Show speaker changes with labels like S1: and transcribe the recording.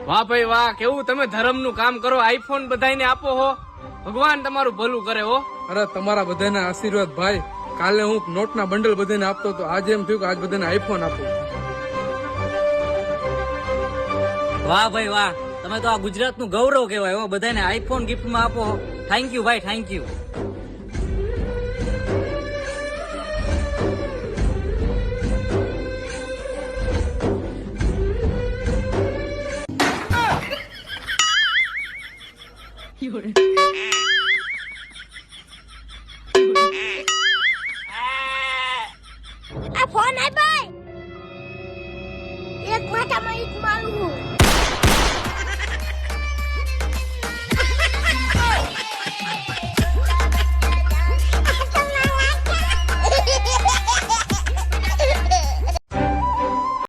S1: વાહ ભાઈ વાહ, કેવું તમે ધર્મનું કામ કરો, આઈફોન બધાને આપો હો. ભગવાન તમારું ભલું કરે હો.
S2: અરે તમારા બધાના આશીર્વાદ ભાઈ. કાલે હું નોટના બંડલ બધાને આપતો હતો, આજે એમ થયું કે આજ બધાને આઈફોન આપું.
S3: વાહ ભાઈ વાહ, તમે તો આ ગુજરાતનું ગૌરવ કહેવાય હો. બધાને આઈફોન ગિફ્ટમાં આપો. થેન્ક યુ ભાઈ, થેન્ક યુ.
S4: આ ફોન આય ભાઈ, એક માથામાં ઈટ મારું.